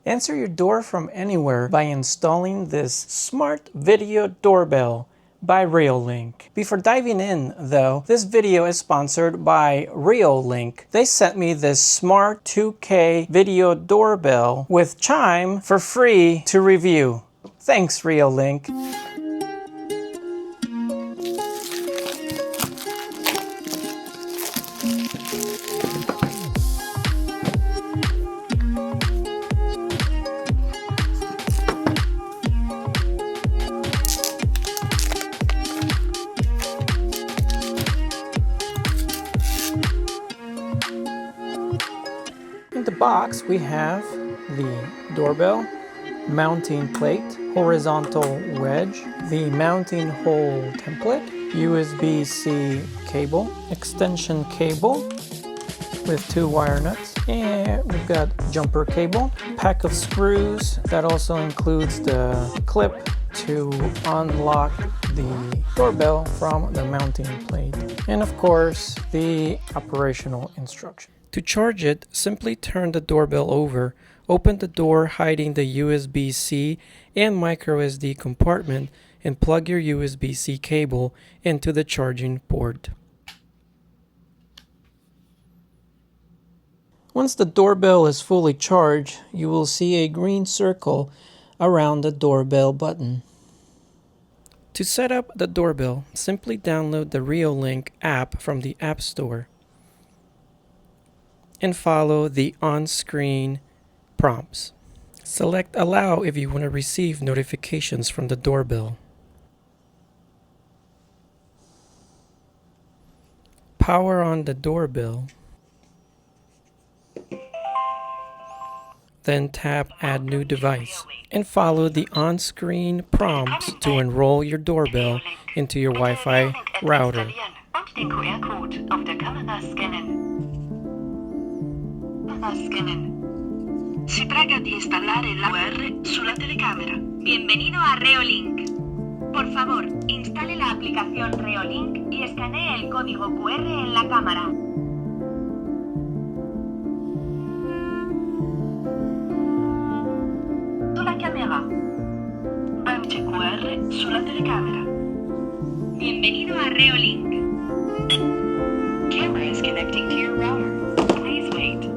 Answer your door from anywhere by installing this smart video doorbell by Reolink. Before diving in though, this video is sponsored by Reolink. They sent me this smart 2K video doorbell with Chime for free to review. Thanks Reolink. In the box we have the doorbell, mounting plate, horizontal wedge, the mounting hole template, USB-C cable, extension cable with 2 wire nuts, and we've got jumper cable, pack of screws that also includes the clip to unlock the doorbell from the mounting plate, and of course the operational instruction. To charge it, simply turn the doorbell over, open the door hiding the USB-C and microSD compartment, and plug your USB-C cable into the charging port. Once the doorbell is fully charged, you will see a green circle around the doorbell button. To set up the doorbell, simply download the Reolink app from the App Store and follow the on-screen prompts. Select Allow if you want to receive notifications from the doorbell. Power on the doorbell. Then tap Add New Device and follow the on-screen prompts to enroll your doorbell into your Wi-Fi router. Si prega di installare la QR sulla telecamera. Bienvenido a Reolink. Por favor, instale la aplicación Reolink y escanee el código QR en la cámara. Sulla camera. Banche QR sulla telecamera. Bienvenido a Reolink. Camera is connecting to your router. Please wait.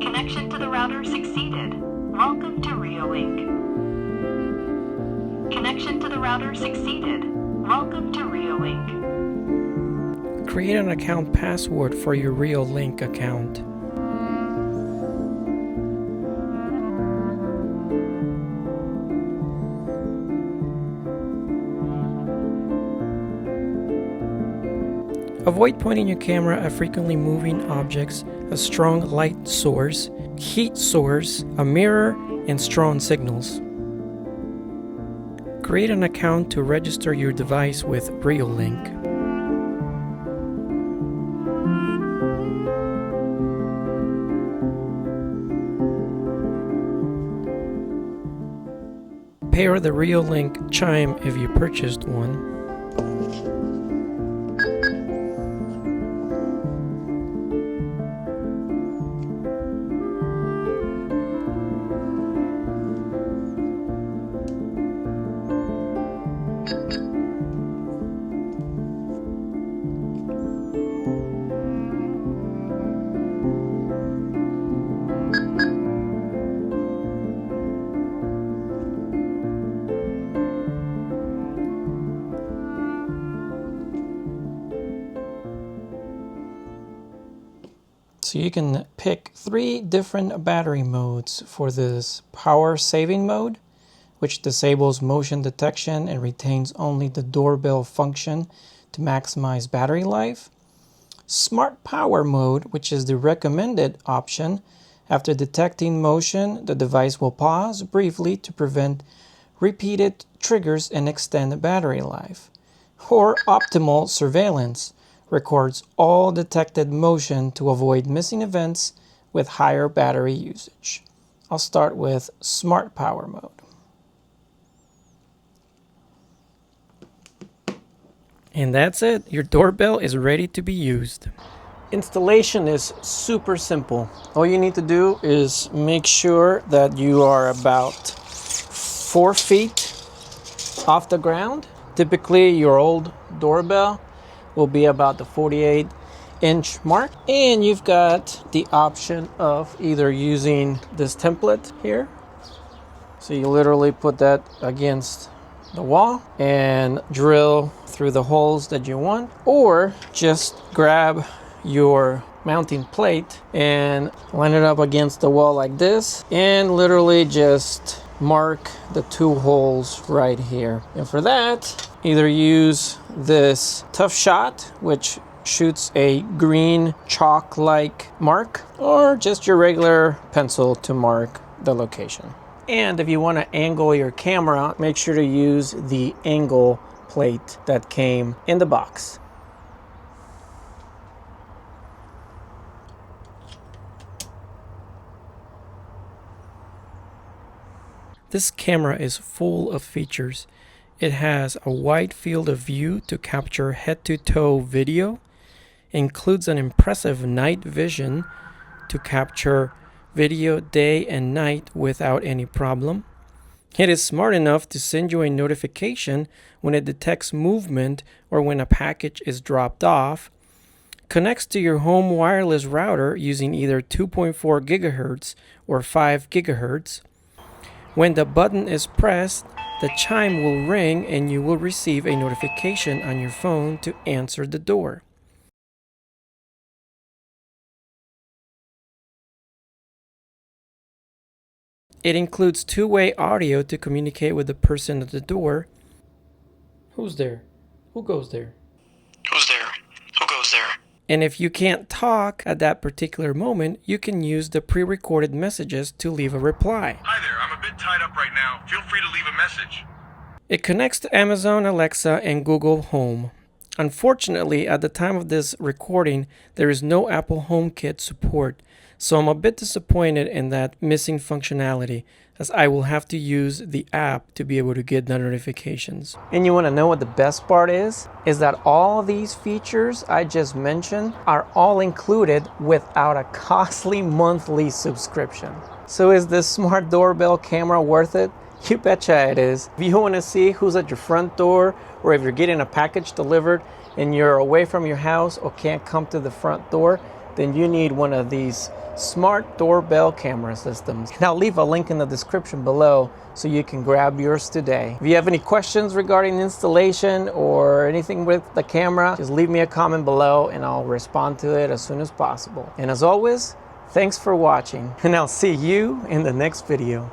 Connection to the router succeeded. Welcome to Reolink. Connection to the router succeeded. Welcome to Reolink. Create an account password for your Reolink account. Avoid pointing your camera at frequently moving objects, a strong light source, heat source, a mirror, and strong signals. Create an account to register your device with Reolink. Pair the Reolink Chime if you purchased one. So you can pick 3 different battery modes for this power saving mode, which disables motion detection and retains only the doorbell function to maximize battery life. Smart power mode, which is the recommended option. After detecting motion, the device will pause briefly to prevent repeated triggers and extend the battery life. Or optimal surveillance, records all detected motion to avoid missing events with higher battery usage. I'll start with Smart Power mode. And that's it. Your doorbell is ready to be used. Installation is super simple. All you need to do is make sure that you are about 4 feet off the ground. Typically your old doorbell will be about the 48-inch mark, and you've got the option of either using this template here. So you literally put that against the wall and drill through the holes that you want, or just grab your mounting plate and line it up against the wall like this and literally just mark the 2 holes right here. And for that, either use this Tough Shot, which shoots a green chalk-like mark, or just your regular pencil to mark the location. And if you want to angle your camera, make sure to use the angle plate that came in the box. This camera is full of features. It has a wide field of view to capture head-to-toe video, includes an impressive night vision to capture video day and night without any problem. It is smart enough to send you a notification when it detects movement or when a package is dropped off. Connects to your home wireless router using either 2.4 GHz or 5 GHz. When the button is pressed, the chime will ring and you will receive a notification on your phone to answer the door. It includes 2-way audio to communicate with the person at the door. Who's there? Who goes there? Who's there? Who goes there? And if you can't talk at that particular moment, you can use the pre-recorded messages to leave a reply. Hi there, I'm a bit tied up right now. Feel free to leave a message. It connects to Amazon Alexa and Google Home. Unfortunately, at the time of this recording, there is no Apple HomeKit support, so I'm a bit disappointed in that missing functionality, as I will have to use the app to be able to get the notifications. And you want to know what the best part is? Is that all these features I just mentioned are all included without a costly monthly subscription. So is this smart doorbell camera worth it? You betcha it is. If you want to see who's at your front door, or if you're getting a package delivered and you're away from your house or can't come to the front door, then you need one of these smart doorbell camera systems. And I'll leave a link in the description below so you can grab yours today. If you have any questions regarding installation or anything with the camera, just leave me a comment below and I'll respond to it as soon as possible. And as always, thanks for watching, and I'll see you in the next video.